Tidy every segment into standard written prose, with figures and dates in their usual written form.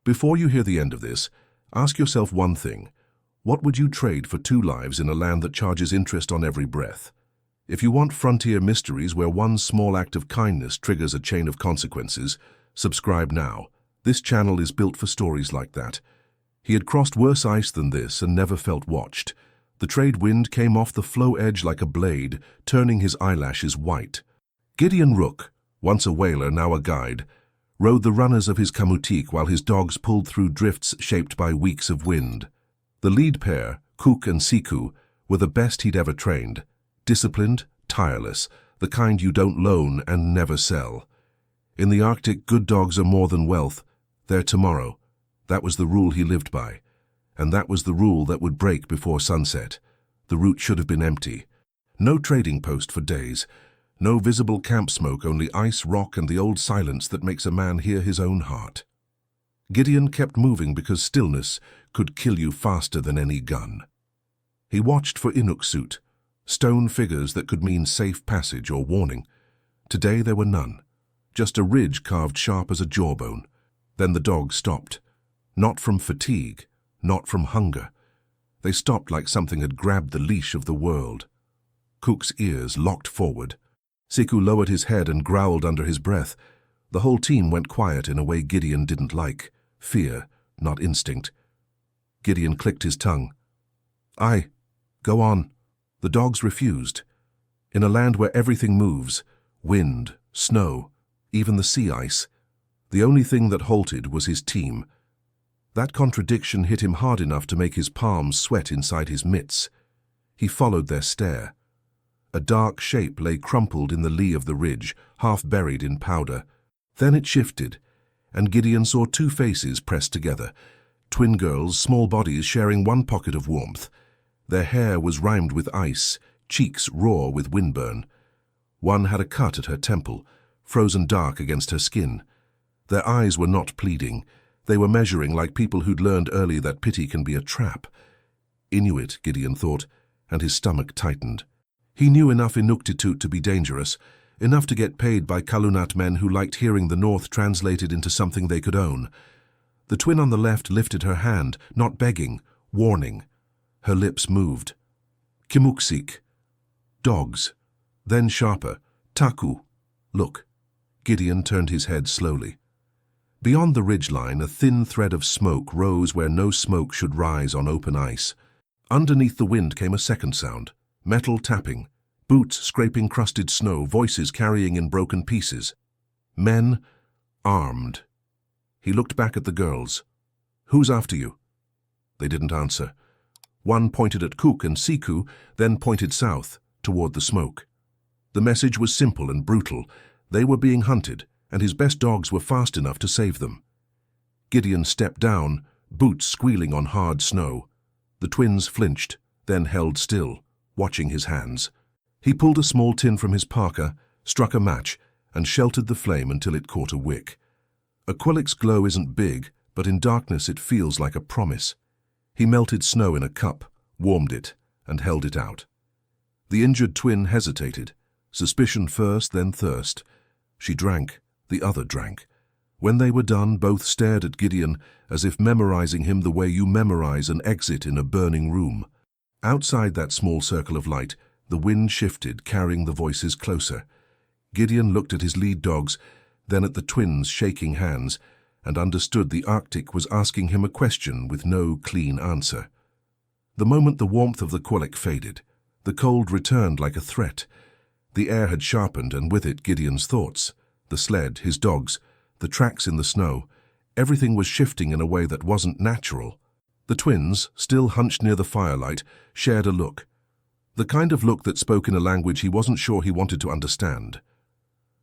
Before you hear the end of this, ask yourself one thing. What would you trade for 2 lives in a land that charges interest on every breath? If you want frontier mysteries where one small act of kindness triggers a chain of consequences, subscribe now. This channel is built for stories like that. He had crossed worse ice than this and never felt watched. The trade wind came off the floe edge like a blade, turning his eyelashes white. Gideon Rook, once a whaler, now a guide, rode the runners of his kamutik while his dogs pulled through drifts shaped by weeks of wind. The lead pair, Cook and Siku, were the best he'd ever trained. Disciplined, tireless, the kind you don't loan and never sell. In the Arctic, good dogs are more than wealth. They're tomorrow. That was the rule he lived by. And that was the rule that would break before sunset. The route should have been empty. No trading post for days. No visible camp smoke, only ice, rock, and the old silence that makes a man hear his own heart. Gideon kept moving because stillness could kill you faster than any gun. He watched for Inuit suit, stone figures that could mean safe passage or warning. Today there were none. Just a ridge carved sharp as a jawbone. Then the dogs stopped. Not from fatigue, not from hunger. They stopped like something had grabbed the leash of the world. Cook's ears locked forward. Siku lowered his head and growled under his breath. The whole team went quiet in a way Gideon didn't like. Fear, not instinct. Gideon clicked his tongue. Aye, go on. The dogs refused. In a land where everything moves, wind, snow, even the sea ice, the only thing that halted was his team. That contradiction hit him hard enough to make his palms sweat inside his mitts. He followed their stare. A dark shape lay crumpled in the lee of the ridge, half buried in powder. Then it shifted, and Gideon saw 2 faces pressed together. Twin girls, small bodies sharing one pocket of warmth. Their hair was rimed with ice, cheeks raw with windburn. One had a cut at her temple, frozen dark against her skin. Their eyes were not pleading. They were measuring like people who'd learned early that pity can be a trap. Inuit, Gideon thought, and his stomach tightened. He knew enough Inuktitut to be dangerous, enough to get paid by Kalunat men who liked hearing the North translated into something they could own. The twin on the left lifted her hand, not begging, warning. Her lips moved. Kimuksik. Dogs. Then sharper. Taku. Look. Gideon turned his head slowly. Beyond the ridgeline, a thin thread of smoke rose where no smoke should rise on open ice. Underneath the wind came a second sound. Metal tapping. Boots scraping crusted snow, voices carrying in broken pieces. Men, armed. He looked back at the girls. Who's after you? They didn't answer. One pointed at Cook and Siku, then pointed south, toward the smoke. The message was simple and brutal. They were being hunted, and his best dogs were fast enough to save them. Gideon stepped down, boots squealing on hard snow. The twins flinched, then held still, watching his hands. He pulled a small tin from his parka, struck a match, and sheltered the flame until it caught a wick. A Quillick's glow isn't big, but in darkness it feels like a promise. He melted snow in a cup, warmed it, and held it out. The injured twin hesitated, suspicion first, then thirst. She drank, the other drank. When they were done, both stared at Gideon as if memorizing him the way you memorize an exit in a burning room. Outside that small circle of light, the wind shifted, carrying the voices closer. Gideon looked at his lead dogs, then at the twins' shaking hands, and understood the Arctic was asking him a question with no clean answer. The moment the warmth of the Quillick faded, the cold returned like a threat. The air had sharpened, and with it Gideon's thoughts. The sled, his dogs, the tracks in the snow, everything was shifting in a way that wasn't natural. The twins, still hunched near the firelight, shared a look. The kind of look that spoke in a language he wasn't sure he wanted to understand.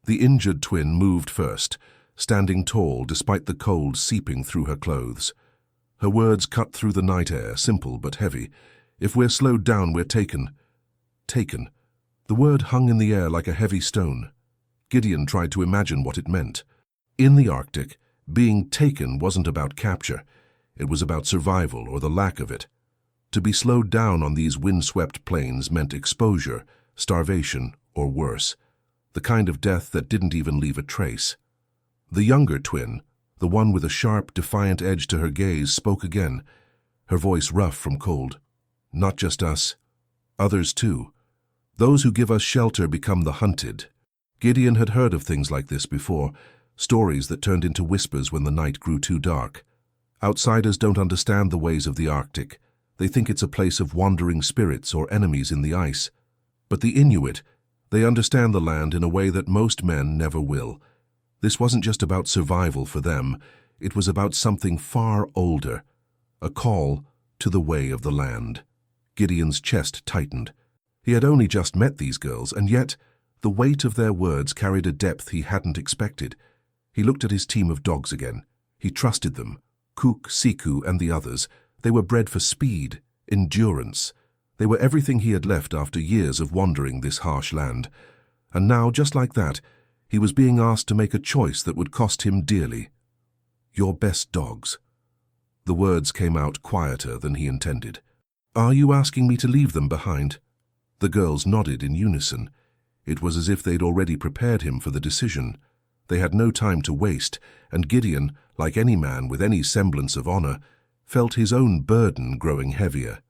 The injured twin moved first, standing tall despite the cold seeping through her clothes. Her words cut through the night air, simple but heavy. If we're slowed down, we're taken. Taken. The word hung in the air like a heavy stone. Gideon tried to imagine what it meant. In the Arctic, being taken wasn't about capture. It was about survival, or the lack of it. To be slowed down on these windswept plains meant exposure, starvation, or worse. The kind of death that didn't even leave a trace. The younger twin, The one with a sharp, defiant edge to her gaze spoke again, her voice rough from cold. "Not just us. Others too. Those who give us shelter become the hunted." Gideon had heard of things like this before, stories that turned into whispers when the night grew too dark. Outsiders don't understand the ways of the Arctic. They think it's a place of wandering spirits or enemies in the ice. But the Inuit, they understand the land in a way that most men never will. This wasn't just about survival for them, it was about something far older, a call to the way of the land. Gideon's chest tightened. He had only just met these girls, and yet the weight of their words carried a depth he hadn't expected. He looked at his team of dogs again. He trusted them. Cook, Siku, and the others. They were bred for speed, endurance. They were everything he had left after years of wandering this harsh land. And now, just like that, he was being asked to make a choice that would cost him dearly. "Your best dogs." The words came out quieter than he intended. "Are you asking me to leave them behind?" The girls nodded in unison. It was as if they'd already prepared him for the decision. They had no time to waste, and Gideon, like any man with any semblance of honor, felt his own burden growing heavier.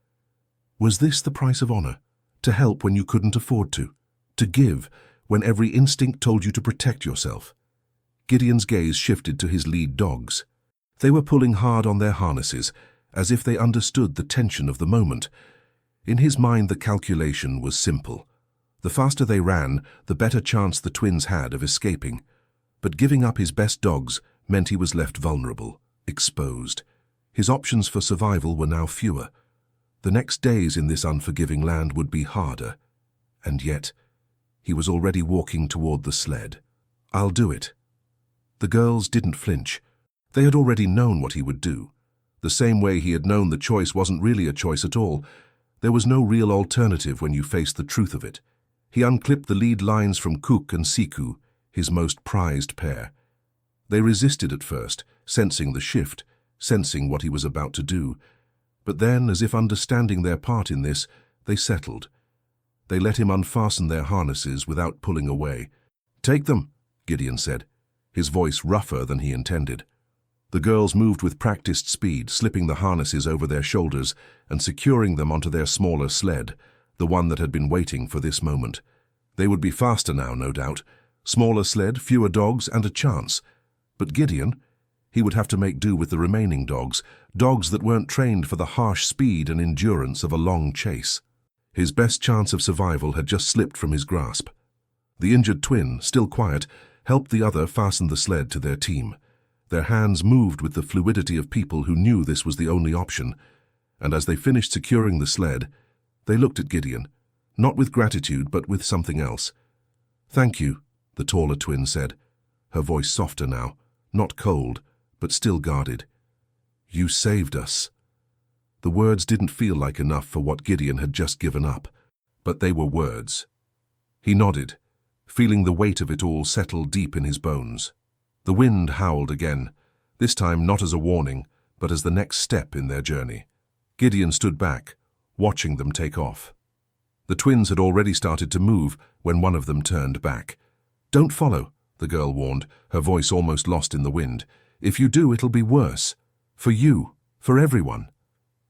Was this the price of honor? To help when you couldn't afford to? To give when every instinct told you to protect yourself? Gideon's gaze shifted to his lead dogs. They were pulling hard on their harnesses, as if they understood the tension of the moment. In his mind, the calculation was simple. The faster they ran, the better chance the twins had of escaping. But giving up his best dogs meant he was left vulnerable, exposed. His options for survival were now fewer. The next days in this unforgiving land would be harder. And yet, he was already walking toward the sled. "I'll do it." The girls didn't flinch. They had already known what he would do. The same way he had known the choice wasn't really a choice at all. There was no real alternative when you faced the truth of it. He unclipped the lead lines from Cook and Siku, his most prized pair. They resisted at first, sensing the shift, sensing what he was about to do. But then, as if understanding their part in this, they settled. They let him unfasten their harnesses without pulling away. "Take them," Gideon said, his voice rougher than he intended. The girls moved with practiced speed, slipping the harnesses over their shoulders and securing them onto their smaller sled, the one that had been waiting for this moment. They would be faster now, no doubt. Smaller sled, fewer dogs, and a chance. But Gideon, he would have to make do with the remaining dogs, dogs that weren't trained for the harsh speed and endurance of a long chase. His best chance of survival had just slipped from his grasp. The injured twin, still quiet, helped the other fasten the sled to their team. Their hands moved with the fluidity of people who knew this was the only option. And as they finished securing the sled, they looked at Gideon, not with gratitude but with something else. "Thank you," the taller twin said, her voice softer now, not cold, but still guarded. "You saved us." The words didn't feel like enough for what Gideon had just given up, but they were words. He nodded, feeling the weight of it all settle deep in his bones. The wind howled again, this time not as a warning, but as the next step in their journey. Gideon stood back, watching them take off. The twins had already started to move when one of them turned back. "Don't follow," the girl warned, her voice almost lost in the wind. "If you do, it'll be worse. For you, for everyone."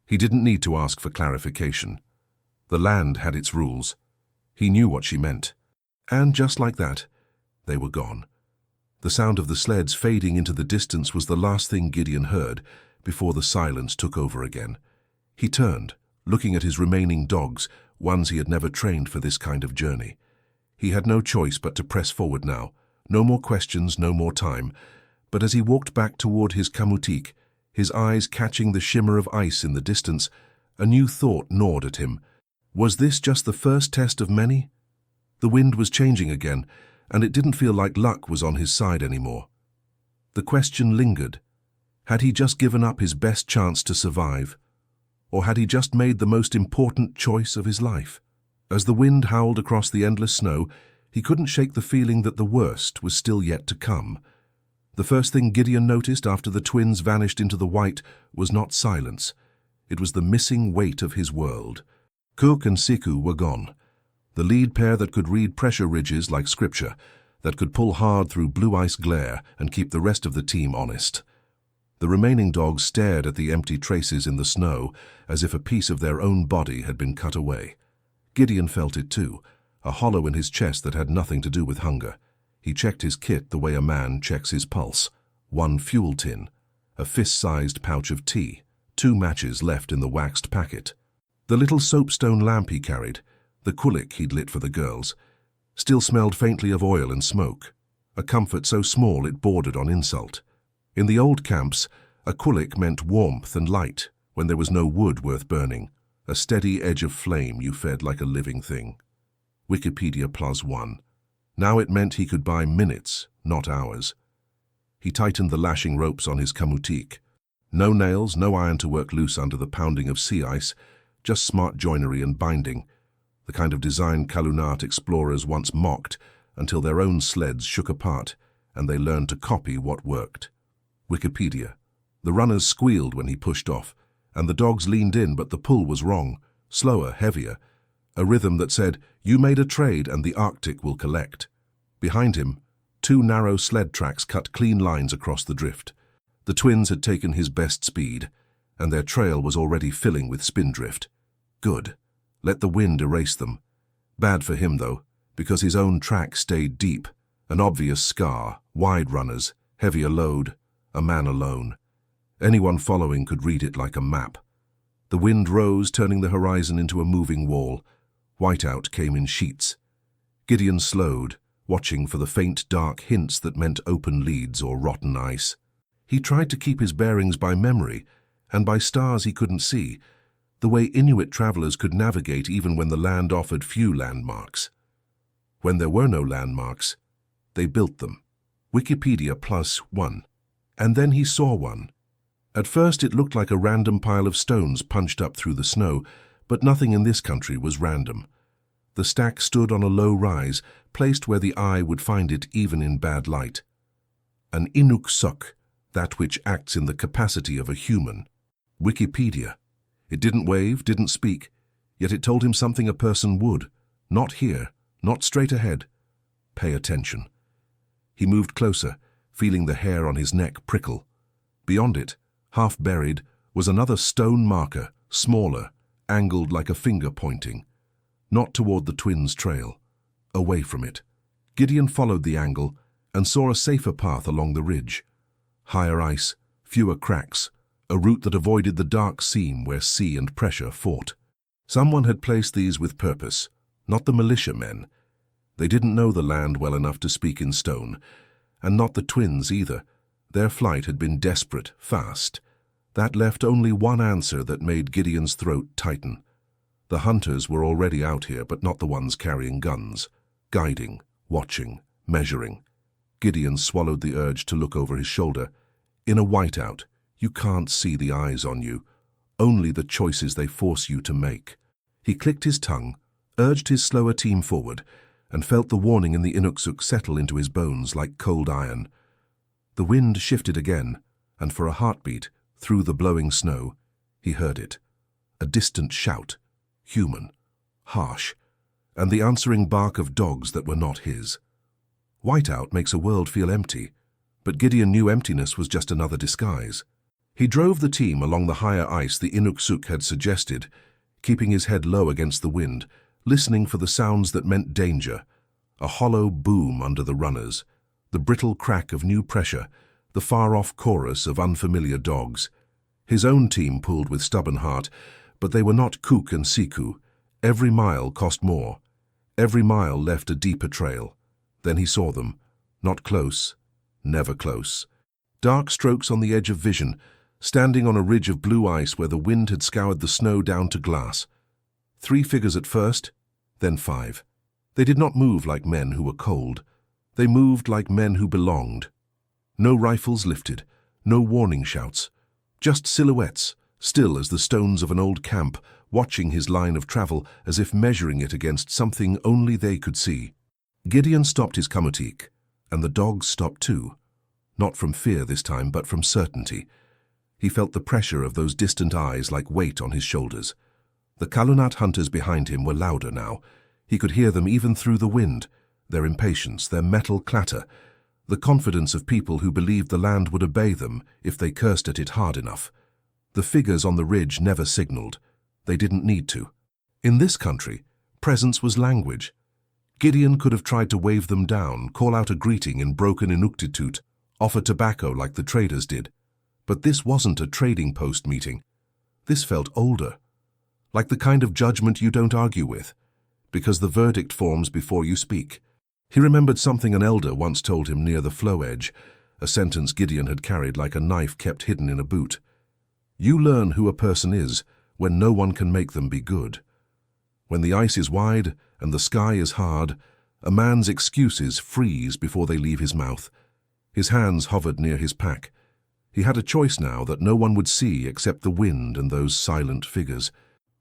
He didn't need to ask for clarification. The land had its rules. He knew what she meant. And just like that, they were gone. The sound of the sleds fading into the distance was the last thing Gideon heard before the silence took over again. He turned, looking at his remaining dogs, ones he had never trained for this kind of journey. He had no choice but to press forward now. No more questions, no more time. But as he walked back toward his kamutik, his eyes catching the shimmer of ice in the distance, a new thought gnawed at him. Was this just the first test of many? The wind was changing again, and it didn't feel like luck was on his side anymore. The question lingered. Had he just given up his best chance to survive? Or had he just made the most important choice of his life? As the wind howled across the endless snow, he couldn't shake the feeling that the worst was still yet to come. The first thing Gideon noticed after the twins vanished into the white was not silence. It was the missing weight of his world. Cook and Siku were gone. The lead pair that could read pressure ridges like scripture, that could pull hard through blue ice glare and keep the rest of the team honest. The remaining dogs stared at the empty traces in the snow as if a piece of their own body had been cut away. Gideon felt it too, a hollow in his chest that had nothing to do with hunger. He checked his kit the way a man checks his pulse. 1 fuel tin, a fist-sized pouch of tea, 2 matches left in the waxed packet. The little soapstone lamp he carried, the kulik he'd lit for the girls, still smelled faintly of oil and smoke, a comfort so small it bordered on insult. In the old camps, a kulik meant warmth and light when there was no wood worth burning, a steady edge of flame you fed like a living thing. Wikipedia +1. Now it meant he could buy minutes, not hours. He tightened the lashing ropes on his kamutik. No nails, no iron to work loose under the pounding of sea ice, just smart joinery and binding, the kind of design Kalunat explorers once mocked until their own sleds shook apart and they learned to copy what worked. Wikipedia. The runners squealed when he pushed off, and the dogs leaned in, but the pull was wrong, slower, heavier, a rhythm that said, "You made a trade and the Arctic will collect." Behind him, 2 narrow sled tracks cut clean lines across the drift. The twins had taken his best speed, and their trail was already filling with spindrift. Good. Let the wind erase them. Bad for him, though, because his own track stayed deep, an obvious scar, wide runners, heavier load, a man alone. Anyone following could read it like a map. The wind rose, turning the horizon into a moving wall. Whiteout came in sheets. Gideon slowed, watching for the faint, dark hints that meant open leads or rotten ice. He tried to keep his bearings by memory, and by stars he couldn't see, the way Inuit travelers could navigate even when the land offered few landmarks. When there were no landmarks, they built them. Wikipedia +1. And then he saw one. At first it looked like a random pile of stones punched up through the snow, but nothing in this country was random. The stack stood on a low rise, placed where the eye would find it even in bad light. An Inuit, that which acts in the capacity of a human. Wikipedia. It didn't wave, didn't speak, yet it told him something a person would. Not here, not straight ahead. Pay attention. He moved closer, feeling the hair on his neck prickle. Beyond it, half buried, was another stone marker, smaller, angled like a finger pointing. Not toward the twins' trail, away from it. Gideon followed the angle and saw a safer path along the ridge. Higher ice, fewer cracks, a route that avoided the dark seam where sea and pressure fought. Someone had placed these with purpose, not the militia men. They didn't know the land well enough to speak in stone, and not the twins either. Their flight had been desperate, fast. That left only one answer that made Gideon's throat tighten. The hunters were already out here, but not the ones carrying guns. Guiding, watching, measuring. Gideon swallowed the urge to look over his shoulder. In a whiteout, you can't see the eyes on you, only the choices they force you to make. He clicked his tongue, urged his slower team forward, and felt the warning in the Inuksuk settle into his bones like cold iron. The wind shifted again, and for a heartbeat, through the blowing snow, he heard it. A distant shout, human, harsh, and the answering bark of dogs that were not his. Whiteout makes a world feel empty, but Gideon knew emptiness was just another disguise. He drove the team along the higher ice the Inuksuk had suggested, keeping his head low against the wind, listening for the sounds that meant danger. A hollow boom under the runners, the brittle crack of new pressure, the far-off chorus of unfamiliar dogs. His own team pulled with stubborn heart, but they were not Cook and Siku. Every mile cost more. Every mile left a deeper trail. Then he saw them. Not close. Never close. Dark strokes on the edge of vision, standing on a ridge of blue ice where the wind had scoured the snow down to glass. 3 figures at first, then 5. They did not move like men who were cold. They moved like men who belonged. No rifles lifted, no warning shouts. Just silhouettes, still as the stones of an old camp, watching his line of travel as if measuring it against something only they could see. Gideon stopped his kamutik, and the dogs stopped too. Not from fear this time, but from certainty. He felt the pressure of those distant eyes like weight on his shoulders. The Kalunat hunters behind him were louder now. He could hear them even through the wind, their impatience, their metal clatter. the confidence of people who believed the land would obey them if they cursed at it hard enough. The figures on the ridge never signaled. They didn't need to. In this country, presence was language. Gideon could have tried to wave them down, call out a greeting in broken Inuktitut, offer tobacco like the traders did. But this wasn't a trading post meeting. This felt older, like the kind of judgment you don't argue with, because the verdict forms before you speak. He remembered something an elder once told him near the flow edge, a sentence Gideon had carried like a knife kept hidden in a boot. You learn who a person is when no one can make them be good. When the ice is wide and the sky is hard, a man's excuses freeze before they leave his mouth. His hands hovered near his pack. He had a choice now that no one would see except the wind and those silent figures.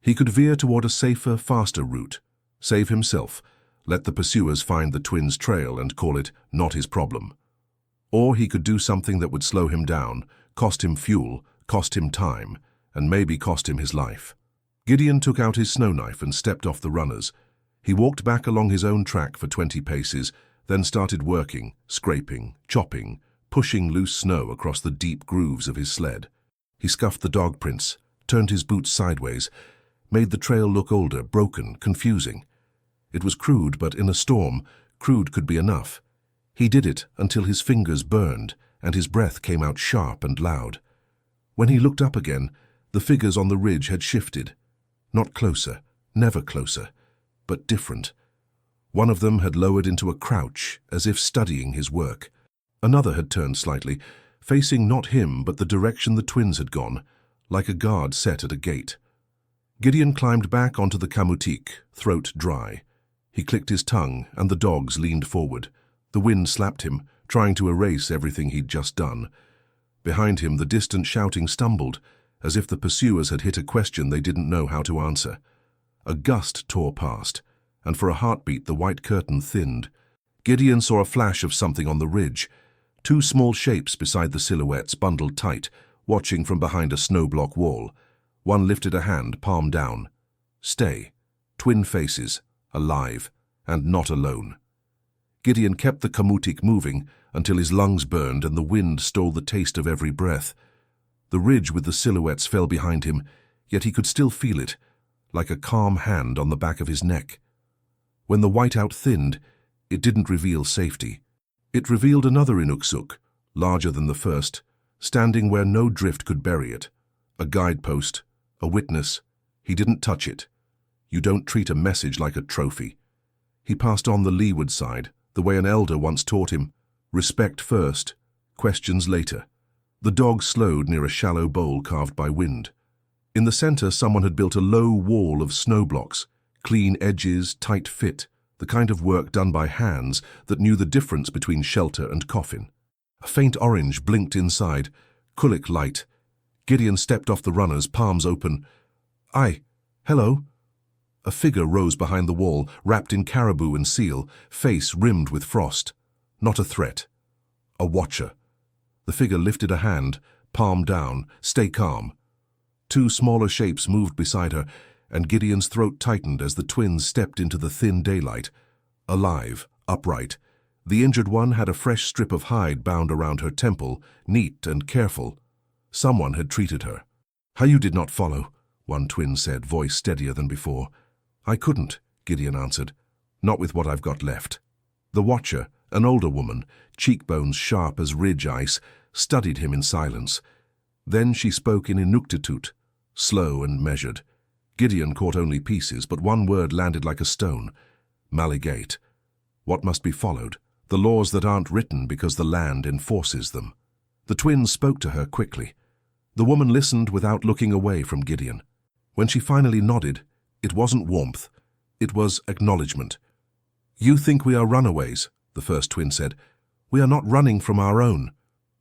He could veer toward a safer, faster route, save himself, let the pursuers find the twins' trail and call it not his problem. Or he could do something that would slow him down, cost him fuel, cost him time, and maybe cost him his life. Gideon took out his snow knife and stepped off the runners. He walked back along his own track for 20 paces, then started working, scraping, chopping, pushing loose snow across the deep grooves of his sled. He scuffed the dog prints, turned his boots sideways, made the trail look older, broken, confusing. It was crude, but in a storm, crude could be enough. He did it until his fingers burned and his breath came out sharp and loud. When he looked up again, the figures on the ridge had shifted. Not closer, never closer, but different. One of them had lowered into a crouch, as if studying his work. Another had turned slightly, facing not him but the direction the twins had gone, like a guard set at a gate. Gideon climbed back onto the kamutik, throat dry. He clicked his tongue, and the dogs leaned forward. The wind slapped him, trying to erase everything he'd just done. Behind him, the distant shouting stumbled, as if the pursuers had hit a question they didn't know how to answer. A gust tore past, and for a heartbeat the white curtain thinned. Gideon saw a flash of something on the ridge. Two small shapes beside the silhouettes, bundled tight, watching from behind a snow-block wall. One lifted a hand, palm down. Stay. Twin faces, alive, and not alone. Gideon kept the kamutik moving until his lungs burned and the wind stole the taste of every breath. The ridge with the silhouettes fell behind him, yet he could still feel it, like a calm hand on the back of his neck. When the whiteout thinned, it didn't reveal safety. It revealed another Inuksuk, larger than the first, standing where no drift could bury it. A guidepost, a witness. He didn't touch it. You don't treat a message like a trophy. He passed on the leeward side, the way an elder once taught him. Respect first, questions later. The dog slowed near a shallow bowl carved by wind. In the center, someone had built a low wall of snow blocks, clean edges, tight fit, the kind of work done by hands that knew the difference between shelter and coffin. A faint orange blinked inside, Kulik light. Gideon stepped off the runners, palms open. "Aye, hello." A figure rose behind the wall, wrapped in caribou and seal, face rimmed with frost. Not a threat. A watcher. The figure lifted a hand, palm down, "Stay calm." Two smaller shapes moved beside her, and Gideon's throat tightened as the twins stepped into the thin daylight. Alive, upright. The injured one had a fresh strip of hide bound around her temple, neat and careful. Someone had treated her. "How you did not follow," one twin said, voice steadier than before. "I couldn't," Gideon answered. "Not with what I've got left." The watcher, an older woman, cheekbones sharp as ridge ice, studied him in silence. Then she spoke in Inuktitut, slow and measured. Gideon caught only pieces, but one word landed like a stone. Maligate. What must be followed? The laws that aren't written because the land enforces them. The twins spoke to her quickly. The woman listened without looking away from Gideon. When she finally nodded, it wasn't warmth. It was acknowledgement. "You think we are runaways," the first twin said. "We are not running from our own."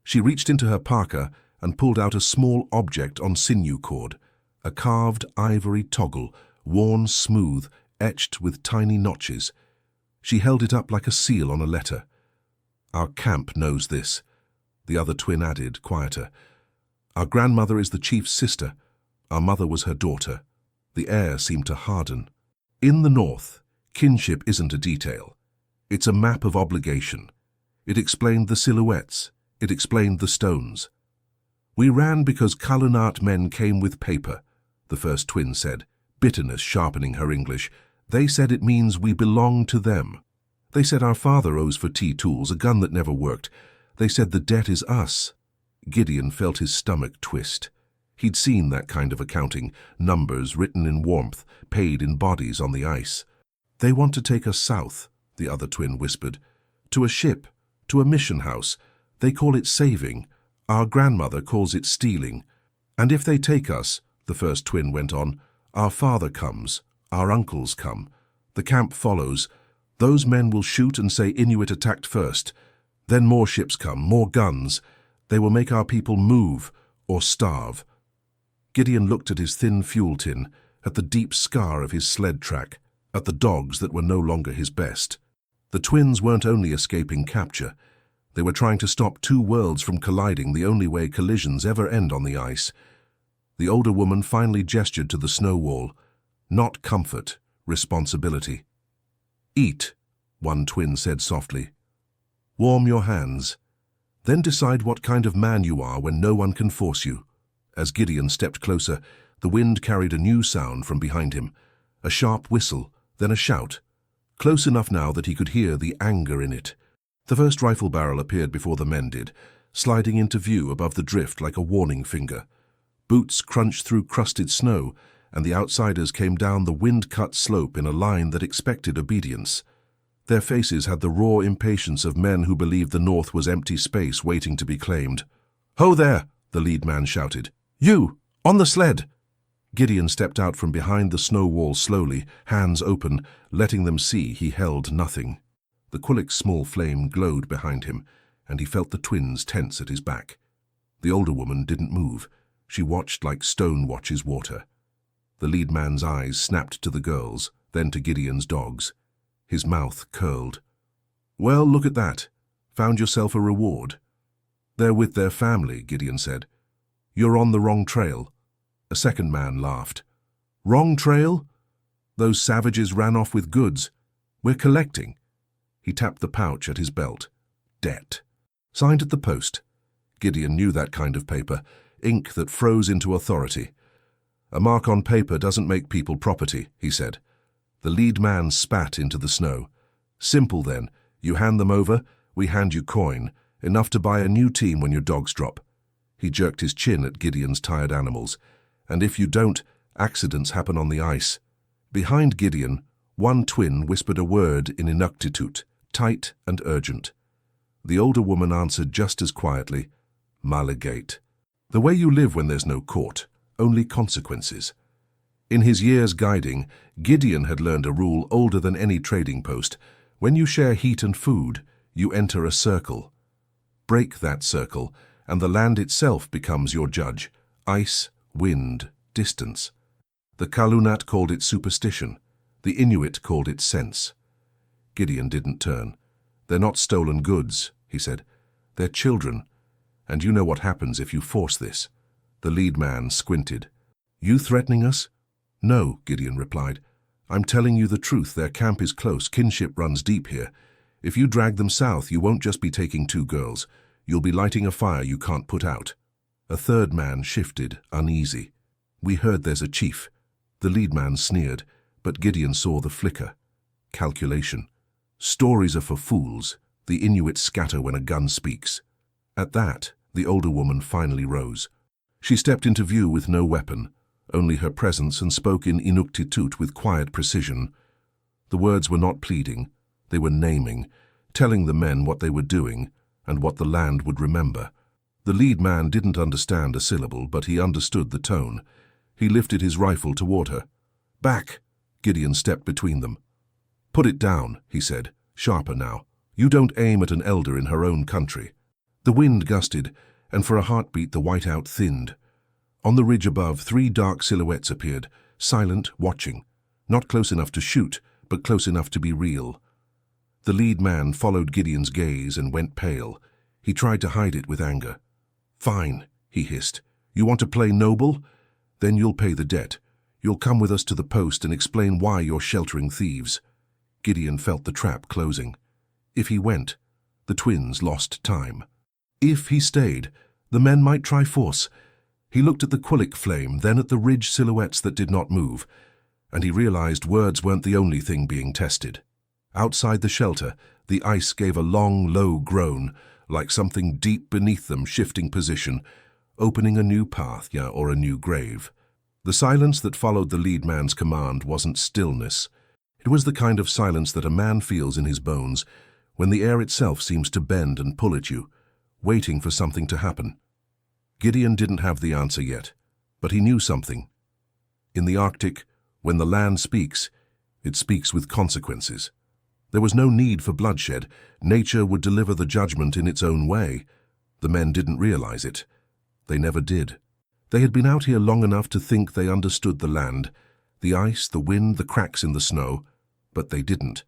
She reached into her parka and pulled out a small object on sinew cord, a carved ivory toggle, worn smooth, etched with tiny notches. She held it up like a seal on a letter. "Our camp knows this," the other twin added, quieter. "Our grandmother is the chief's sister. Our mother was her daughter." The air seemed to harden. In the north, kinship isn't a detail. It's a map of obligation. It explained the silhouettes. It explained the stones. "We ran because Kalunat men came with paper," the first twin said, bitterness sharpening her English. "They said it means we belong to them. They said our father owes for tea tools, a gun that never worked. They said the debt is us." Gideon felt his stomach twist. He'd seen that kind of accounting, numbers written in warmth, paid in bodies on the ice. "They want to take us south," the other twin whispered. "To a ship, to a mission house. They call it saving. Our grandmother calls it stealing. And if they take us," the first twin went on, "our father comes, our uncles come. The camp follows. Those men will shoot and say Inuit attacked first. Then more ships come, more guns. They will make our people move or starve." Gideon looked at his thin fuel tin, at the deep scar of his sled track, at the dogs that were no longer his best. The twins weren't only escaping capture. They were trying to stop two worlds from colliding the only way collisions ever end on the ice. The older woman finally gestured to the snow wall. Not comfort, responsibility. "Eat," one twin said softly. "Warm your hands. Then decide what kind of man you are when no one can force you." As Gideon stepped closer, the wind carried a new sound from behind him. A sharp whistle, then a shout. Close enough now that he could hear the anger in it. The first rifle barrel appeared before the men did, sliding into view above the drift like a warning finger. Boots crunched through crusted snow, and the outsiders came down the wind-cut slope in a line that expected obedience. Their faces had the raw impatience of men who believed the north was empty space waiting to be claimed. "Ho there!" the lead man shouted. "You! On the sled!" Gideon stepped out from behind the snow wall slowly, hands open, letting them see he held nothing. The Quillick's small flame glowed behind him, and he felt the twins tense at his back. The older woman didn't move. She watched like stone watches water. The lead man's eyes snapped to the girls, then to Gideon's dogs. His mouth curled. "Well, look at that. Found yourself a reward." "They're with their family," Gideon said. "You're on the wrong trail." A second man laughed. "Wrong trail? Those savages ran off with goods. We're collecting." He tapped the pouch at his belt. "Debt. Signed at the post." Gideon knew that kind of paper, ink that froze into authority. "A mark on paper doesn't make people property," he said. The lead man spat into the snow. "Simple then. You hand them over, we hand you coin, enough to buy a new team when your dogs drop." He jerked his chin at Gideon's tired animals. "And if you don't, accidents happen on the ice." Behind Gideon, one twin whispered a word in Inuktitut, tight and urgent. The older woman answered just as quietly, "Maligate." The way you live when there's no court, only consequences. In his years guiding, Gideon had learned a rule older than any trading post. When you share heat and food, you enter a circle. Break that circle, and the land itself becomes your judge. Ice, wind, distance. The Kalunat called it superstition. The Inuit called it sense. Gideon didn't turn. "They're not stolen goods," he said. "They're children. And you know what happens if you force this." The lead man squinted. "You threatening us?" "No," Gideon replied. "I'm telling you the truth. Their camp is close. Kinship runs deep here. If you drag them south, you won't just be taking two girls. You'll be lighting a fire you can't put out." A third man shifted, uneasy. "We heard there's a chief." The lead man sneered, but Gideon saw the flicker. Calculation. Stories are for fools. The Inuit scatter when a gun speaks. At that, the older woman finally rose. She stepped into view with no weapon, only her presence, and spoke in Inuktitut with quiet precision. The words were not pleading. They were naming, telling the men what they were doing and what the land would remember. The lead man didn't understand a syllable, but he understood the tone. He lifted his rifle toward her. "Back!" Gideon stepped between them. "Put it down," he said, sharper now. "You don't aim at an elder in her own country." The wind gusted, and for a heartbeat the whiteout thinned. On the ridge above, 3 dark silhouettes appeared, silent, watching. Not close enough to shoot, but close enough to be real. The lead man followed Gideon's gaze and went pale. He tried to hide it with anger. "Fine," he hissed. "You want to play noble? Then you'll pay the debt. You'll come with us to the post and explain why you're sheltering thieves." Gideon felt the trap closing. If he went, The twins lost time. If he stayed, the men might try force. He looked at the Quillic flame, then at the ridge silhouettes that did not move, and he realized words weren't the only thing being tested. Outside the shelter, the ice gave a long, low groan, like something deep beneath them shifting position, opening a new path, or a new grave. The silence that followed the lead man's command wasn't stillness. It was the kind of silence that a man feels in his bones when the air itself seems to bend and pull at you, waiting for something to happen. Gideon didn't have the answer yet, but he knew something. In the Arctic, when the land speaks, it speaks with consequences. There was no need for bloodshed. Nature would deliver the judgment in its own way. The men didn't realize it. They never did. They had been out here long enough to think they understood the land, the ice, the wind, the cracks in the snow, but they didn't.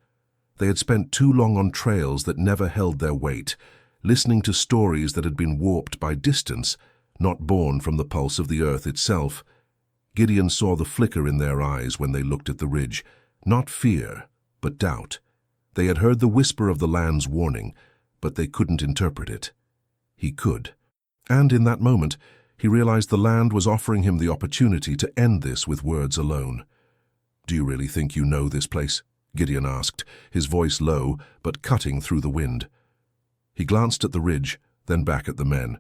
They had spent too long on trails that never held their weight, listening to stories that had been warped by distance, not born from the pulse of the earth itself. Gideon saw the flicker in their eyes when they looked at the ridge, not fear, but doubt. They had heard the whisper of the land's warning, but they couldn't interpret it. He could. And in that moment, he realized the land was offering him the opportunity to end this with words alone. "Do you really think you know this place?" Gideon asked, his voice low, but cutting through the wind. He glanced at the ridge, then back at the men.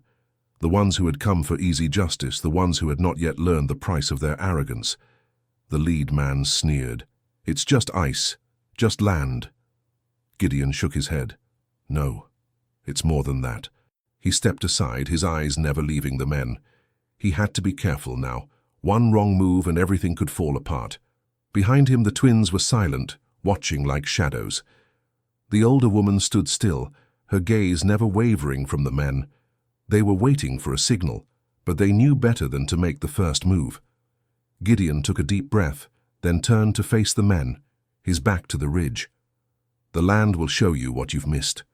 The ones who had come for easy justice, the ones who had not yet learned the price of their arrogance. The lead man sneered. "It's just ice, just land." Gideon shook his head. "No, it's more than that." He stepped aside, his eyes never leaving the men. He had to be careful now. One wrong move and everything could fall apart. Behind him the twins were silent, watching like shadows. The older woman stood still, her gaze never wavering from the men. They were waiting for a signal, but they knew better than to make the first move. Gideon took a deep breath, then turned to face the men, his back to the ridge. "The land will show you what you've missed.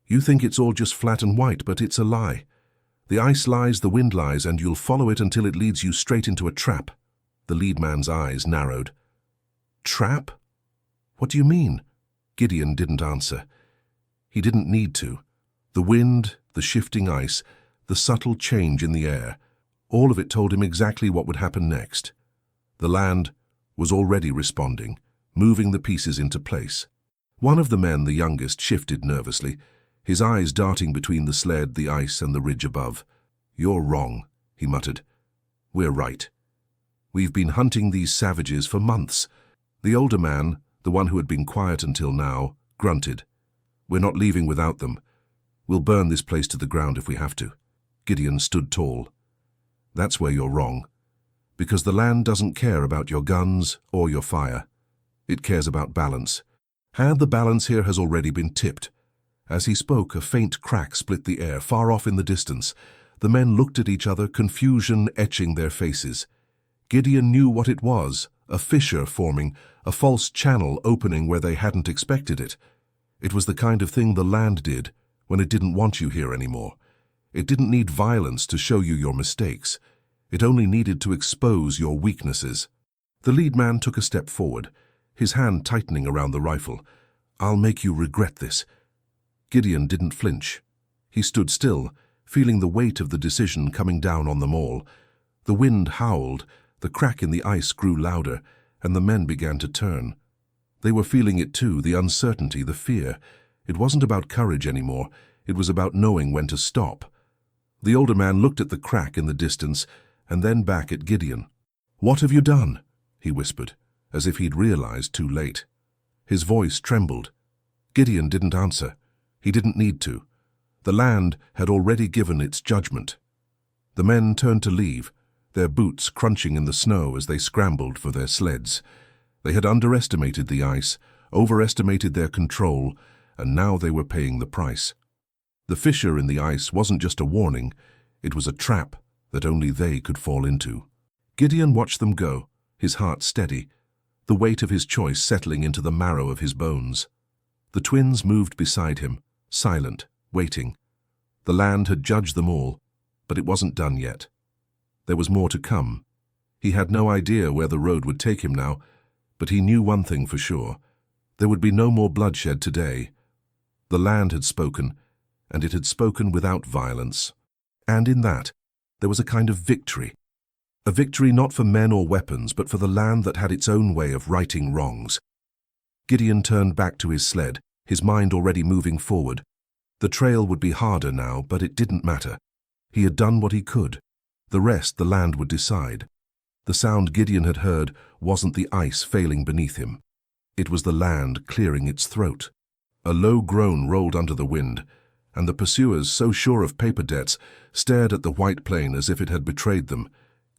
You think it's all just flat and white, but it's a lie. The ice lies, the wind lies, and you'll follow it until it leads you straight into a trap." The lead man's eyes narrowed. "Trap? What do you mean?" Gideon didn't answer. He didn't need to. The wind, the shifting ice, the subtle change in the air, all of it told him exactly what would happen next. The land was already responding, moving the pieces into place. One of the men, the youngest, shifted nervously, his eyes darting between the sled, the ice, and the ridge above. "You're wrong," he muttered. "We're right. We've been hunting these savages for months." The older man, the one who had been quiet until now, grunted. "We're not leaving without them. We'll burn this place to the ground if we have to." Gideon stood tall. "That's where you're wrong. Because the land doesn't care about your guns or your fire. It cares about balance. And the balance here has already been tipped." As he spoke, a faint crack split the air, far off in the distance. The men looked at each other, confusion etching their faces. Gideon knew what it was, a fissure forming, a false channel opening where they hadn't expected it. It was the kind of thing the land did when it didn't want you here anymore. It didn't need violence to show you your mistakes. It only needed to expose your weaknesses. The lead man took a step forward, his hand tightening around the rifle. "I'll make you regret this." Gideon didn't flinch. He stood still, feeling the weight of the decision coming down on them all. The wind howled, the crack in the ice grew louder, and the men began to turn. They were feeling it too, the uncertainty, the fear. It wasn't about courage anymore. It was about knowing when to stop. The older man looked at the crack in the distance, and then back at Gideon. "What have you done?" he whispered, as if he'd realized too late. His voice trembled. Gideon didn't answer. He didn't need to. The land had already given its judgment. The men turned to leave, their boots crunching in the snow as they scrambled for their sleds. They had underestimated the ice, overestimated their control, and now they were paying the price. The fissure in the ice wasn't just a warning, it was a trap that only they could fall into. Gideon watched them go, his heart steady, the weight of his choice settling into the marrow of his bones. The twins moved beside him, silent, waiting. The land had judged them all, but it wasn't done yet. There was more to come. He had no idea where the road would take him now, but he knew one thing for sure. There would be no more bloodshed today. The land had spoken, and it had spoken without violence. And in that, there was a kind of victory. A victory not for men or weapons, but for the land that had its own way of righting wrongs. Gideon turned back to his sled, his mind already moving forward. The trail would be harder now, but it didn't matter. He had done what he could. The rest the land would decide. The sound Gideon had heard wasn't the ice failing beneath him. It was the land clearing its throat. A low groan rolled under the wind, and the pursuers, so sure of paper debts, stared at the white plain as if it had betrayed them.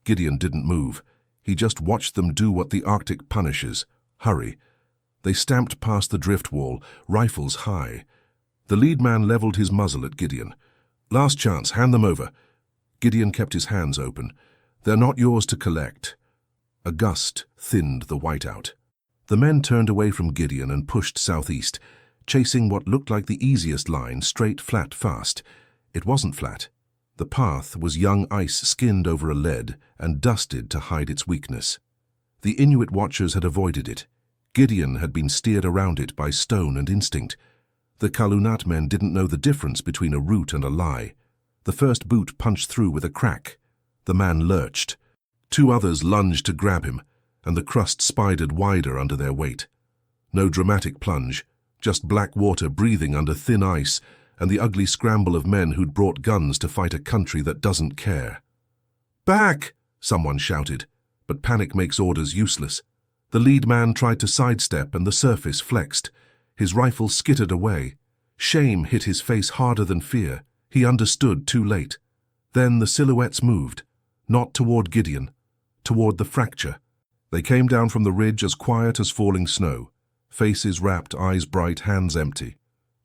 Gideon didn't move. He just watched them do what the Arctic punishes: hurry. They stamped past the drift wall, rifles high. The lead man leveled his muzzle at Gideon. "Last chance, hand them over." Gideon kept his hands open. "They're not yours to collect." A gust thinned the whiteout. The men turned away from Gideon and pushed southeast, chasing what looked like the easiest line, straight, flat, fast. It wasn't flat. The path was young ice skinned over a lead and dusted to hide its weakness. The Inuit watchers had avoided it. Gideon had been steered around it by stone and instinct. The Kalunat men didn't know the difference between a route and a lie. The first boot punched through with a crack. The man lurched. Two others lunged to grab him, and the crust spidered wider under their weight. No dramatic plunge, just black water breathing under thin ice, and the ugly scramble of men who'd brought guns to fight a country that doesn't care. "Back!" someone shouted, but panic makes orders useless. The lead man tried to sidestep and the surface flexed. His rifle skittered away. Shame hit his face harder than fear. He understood too late. Then the silhouettes moved, not toward Gideon, toward the fracture. They came down from the ridge as quiet as falling snow, faces wrapped, eyes bright, hands empty.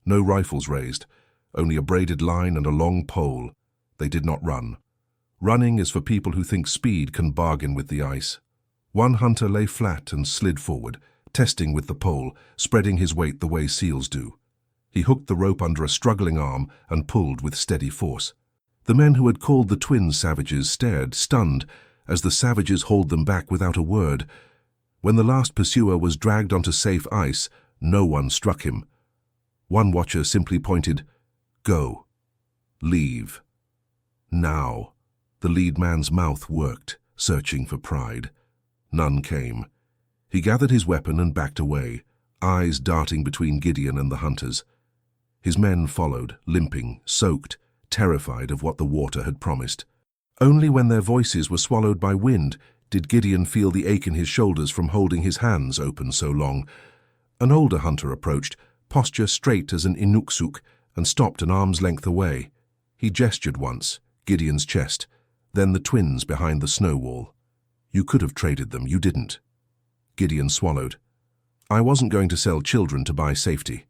No rifles raised, only a braided line and a long pole. They did not run. Running is for people who think speed can bargain with the ice. One hunter lay flat and slid forward, testing with the pole, spreading his weight the way seals do. He hooked the rope under a struggling arm and pulled with steady force. The men who had called the twins savages stared, stunned, as the savages hauled them back without a word. When the last pursuer was dragged onto safe ice, no one struck him. One watcher simply pointed, "Go. Leave. Now." The lead man's mouth worked, searching for pride. None came. He gathered his weapon and backed away, eyes darting between Gideon and the hunters. His men followed, limping, soaked, terrified of what the water had promised. Only when their voices were swallowed by wind did Gideon feel the ache in his shoulders from holding his hands open so long. An older hunter approached, posture straight as an Inuksuk, and stopped an arm's length away. He gestured once, Gideon's chest, then the twins behind the snow wall. "You could have traded them, you didn't." Gideon swallowed. "I wasn't going to sell children to buy safety."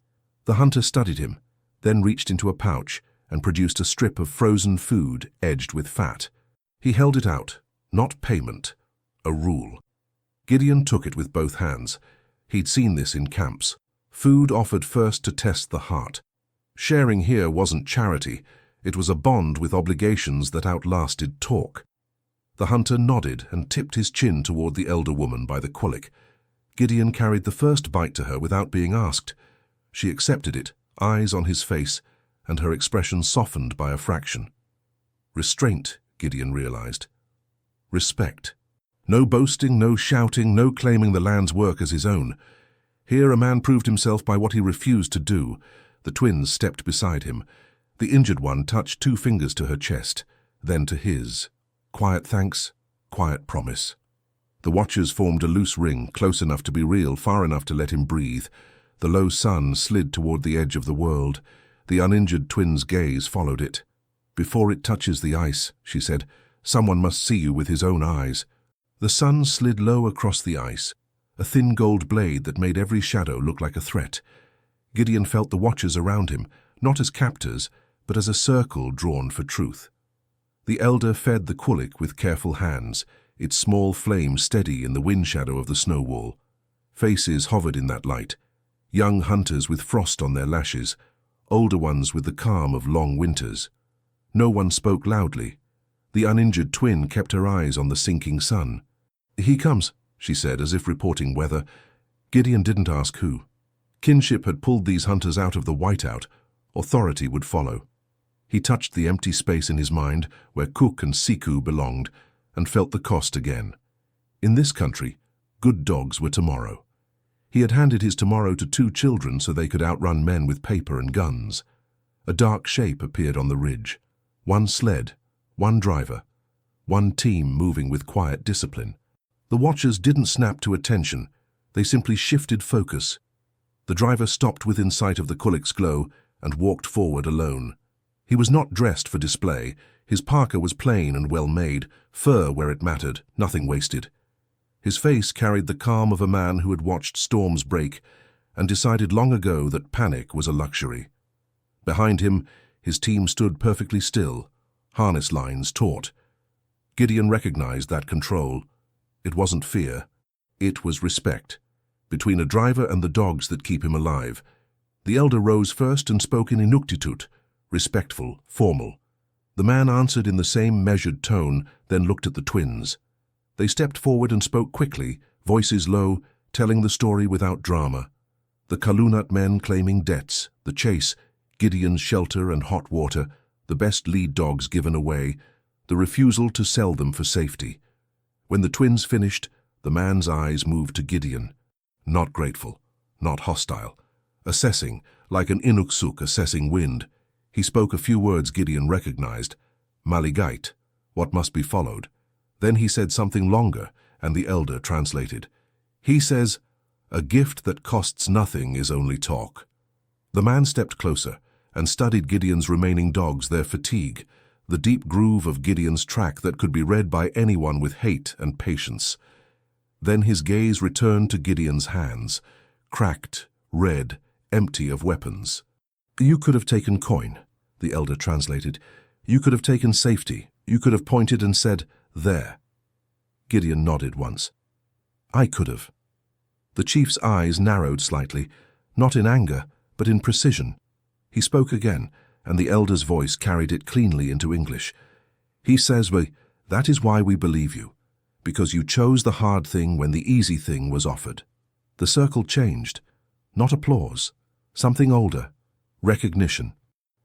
The hunter studied him, then reached into a pouch and produced a strip of frozen food edged with fat. He held it out, not payment, a rule. Gideon took it with both hands. He'd seen this in camps. Food offered first to test the heart. Sharing here wasn't charity, it was a bond with obligations that outlasted talk. The hunter nodded and tipped his chin toward the elder woman by the quillick. Gideon carried the first bite to her without being asked. She accepted it, eyes on his face, and her expression softened by a fraction. Restraint, Gideon realized. Respect. No boasting, no shouting, no claiming the land's work as his own. Here a man proved himself by what he refused to do. The twins stepped beside him. The injured one touched 2 fingers to her chest, then to his. Quiet thanks, quiet promise. The watchers formed a loose ring, close enough to be real, far enough to let him breathe. The low sun slid toward the edge of the world. The uninjured twins' gaze followed it. "Before it touches the ice," she said, "someone must see you with his own eyes." The sun slid low across the ice, a thin gold blade that made every shadow look like a threat. Gideon felt the watchers around him, not as captors, but as a circle drawn for truth. The elder fed the quillick with careful hands, its small flame steady in the wind shadow of the snow wall. Faces hovered in that light, young hunters with frost on their lashes, older ones with the calm of long winters. No one spoke loudly. The uninjured twin kept her eyes on the sinking sun. "He comes," she said, as if reporting weather. Gideon didn't ask who. Kinship had pulled these hunters out of the whiteout. Authority would follow. He touched the empty space in his mind where Cook and Siku belonged and felt the cost again. In this country, good dogs were tomorrow. He had handed his tomorrow to 2 children so they could outrun men with paper and guns. A dark shape appeared on the ridge. 1 sled, 1 driver, 1 team moving with quiet discipline. The watchers didn't snap to attention. They simply shifted focus. The driver stopped within sight of the Kulik's glow and walked forward alone. He was not dressed for display. His parka was plain and well-made, fur where it mattered, nothing wasted. His face carried the calm of a man who had watched storms break and decided long ago that panic was a luxury. Behind him, his team stood perfectly still, harness lines taut. Gideon recognized that control. It wasn't fear. It was respect. Between a driver and the dogs that keep him alive. The elder rose first and spoke in Inuktitut, respectful, formal. The man answered in the same measured tone, then looked at the twins. They stepped forward and spoke quickly, voices low, telling the story without drama. The Kalunat men claiming debts, the chase, Gideon's shelter and hot water, the best lead dogs given away, the refusal to sell them for safety. When the twins finished, the man's eyes moved to Gideon. Not grateful, not hostile. Assessing, like an Inuksuk assessing wind. He spoke a few words Gideon recognized. Maligait, what must be followed. Then he said something longer, and the elder translated. He says, a gift that costs nothing is only talk. The man stepped closer and studied Gideon's remaining dogs, their fatigue, the deep groove of Gideon's track that could be read by anyone with hate and patience. Then his gaze returned to Gideon's hands, cracked, red, empty of weapons. You could have taken coin, the elder translated. You could have taken safety. You could have pointed and said, there. Gideon nodded once. I could have. The chief's eyes narrowed slightly, not in anger, but in precision. He spoke again, and the elder's voice carried it cleanly into English. He says, that is why we believe you, because you chose the hard thing when the easy thing was offered. The circle changed. Not applause. Something older. Recognition.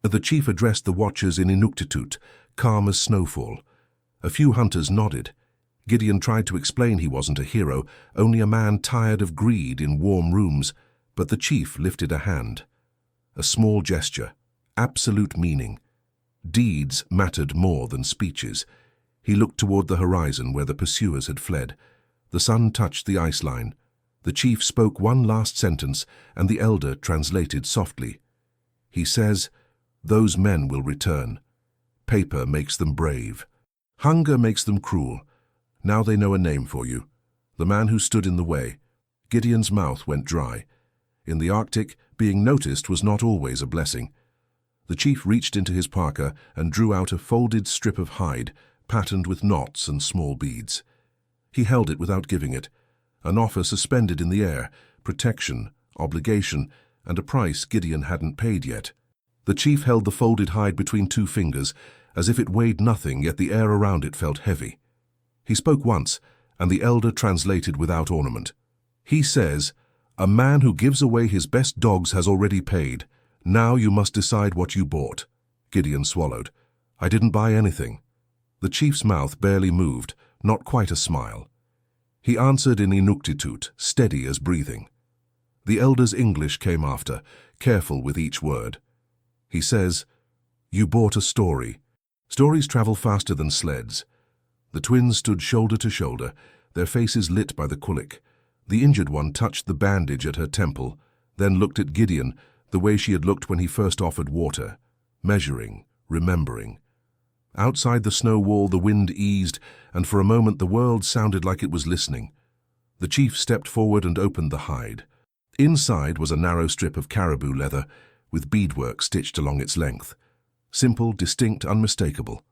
The chief addressed the watchers in Inuktitut, calm as snowfall. A few hunters nodded. Gideon tried to explain he wasn't a hero, only a man tired of greed in warm rooms, but the chief lifted a hand. A small gesture, absolute meaning. Deeds mattered more than speeches. He looked toward the horizon where the pursuers had fled. The sun touched the ice line. The chief spoke one last sentence, and the elder translated softly. He says, those men will return. Paper makes them brave. Hunger makes them cruel. Now they know a name for you. The man who stood in the way. Gideon's mouth went dry. In the Arctic, being noticed was not always a blessing. The chief reached into his parka and drew out a folded strip of hide, patterned with knots and small beads. He held it without giving it. An offer suspended in the air, protection, obligation, and a price Gideon hadn't paid yet. The chief held the folded hide between 2 fingers, as if it weighed nothing, yet the air around it felt heavy. He spoke once, and the elder translated without ornament. He says, a man who gives away his best dogs has already paid. Now you must decide what you bought. Gideon swallowed. I didn't buy anything. The chief's mouth barely moved, not quite a smile. He answered in Inuktitut, steady as breathing. The elder's English came after, careful with each word. He says, you bought a story. Stories travel faster than sleds. The twins stood shoulder to shoulder, their faces lit by the Kulik. The injured one touched the bandage at her temple, then looked at Gideon the way she had looked when he first offered water, measuring, remembering. Outside the snow wall the wind eased, and for a moment the world sounded like it was listening. The chief stepped forward and opened the hide. Inside was a narrow strip of caribou leather, with beadwork stitched along its length. Simple, distinct, unmistakable.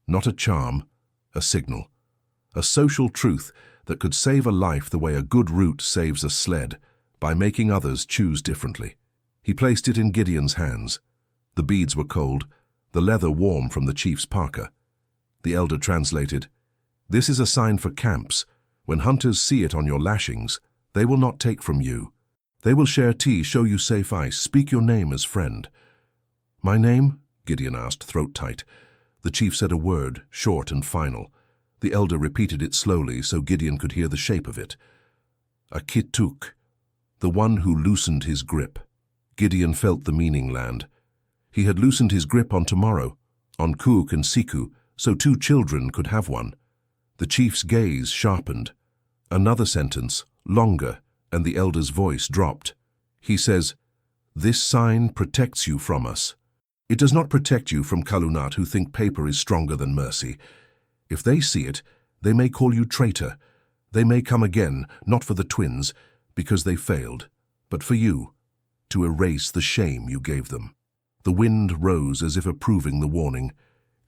Not a charm, a signal. A social truth that could save a life the way a good route saves a sled, by making others choose differently. He placed it in Gideon's hands. The beads were cold, the leather warm from the chief's parka. The elder translated, this is a sign for camps. When hunters see it on your lashings, they will not take from you. They will share tea, show you safe ice, speak your name as friend. My name? Gideon asked, throat tight. The chief said a word, short and final. The elder repeated it slowly so Gideon could hear the shape of it. A kituk, the one who loosened his grip. Gideon felt the meaning land. He had loosened his grip on tomorrow, on Kuk and Siku, so 2 children could have one. The chief's gaze sharpened. Another sentence, longer, and the elder's voice dropped. He says, "This sign protects you from us. It does not protect you from Kalunat who think paper is stronger than mercy. If they see it, they may call you traitor. They may come again, not for the twins, because they failed, but for you, to erase the shame you gave them." The wind rose as if approving the warning.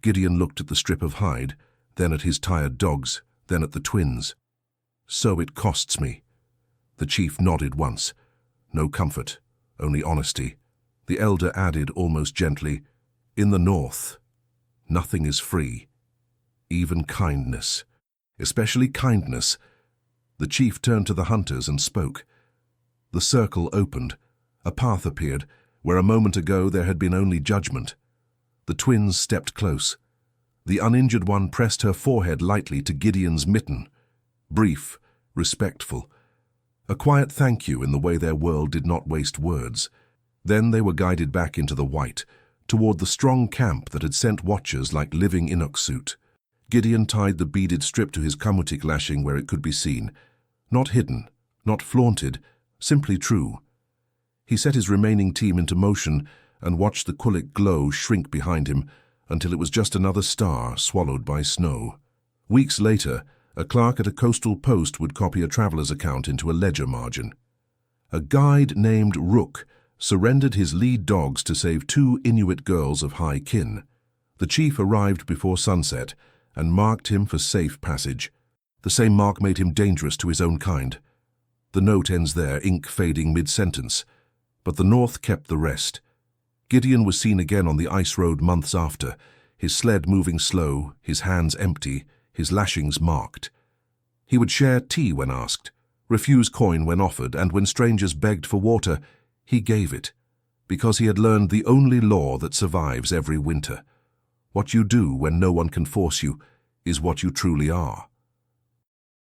Gideon looked at the strip of hide, then at his tired dogs, then at the twins. "So it costs me." The chief nodded once. No comfort, only honesty. The elder added almost gently, "In the north, nothing is free. Even kindness. Especially kindness." The chief turned to the hunters and spoke. The circle opened. A path appeared, where a moment ago there had been only judgment. The twins stepped close. The uninjured one pressed her forehead lightly to Gideon's mitten. Brief, respectful. A quiet thank you in the way their world did not waste words. Then they were guided back into the white, toward the strong camp that had sent watchers like living Inuit suit. Gideon tied the beaded strip to his kamutik lashing where it could be seen. Not hidden, not flaunted, simply true. He set his remaining team into motion and watched the kulik glow shrink behind him until it was just another star swallowed by snow. Weeks later, a clerk at a coastal post would copy a traveler's account into a ledger margin. A guide named Rook surrendered his lead dogs to save 2 Inuit girls of high kin. The chief arrived before sunset and marked him for safe passage. The same mark made him dangerous to his own kind. The note ends there, ink fading mid-sentence. But the north kept the rest. Gideon was seen again on the ice road months after, his sled moving slow, his hands empty, his lashings marked. He would share tea when asked, refuse coin when offered, and when strangers begged for water, he gave it, because he had learned the only law that survives every winter. What you do when no one can force you is what you truly are.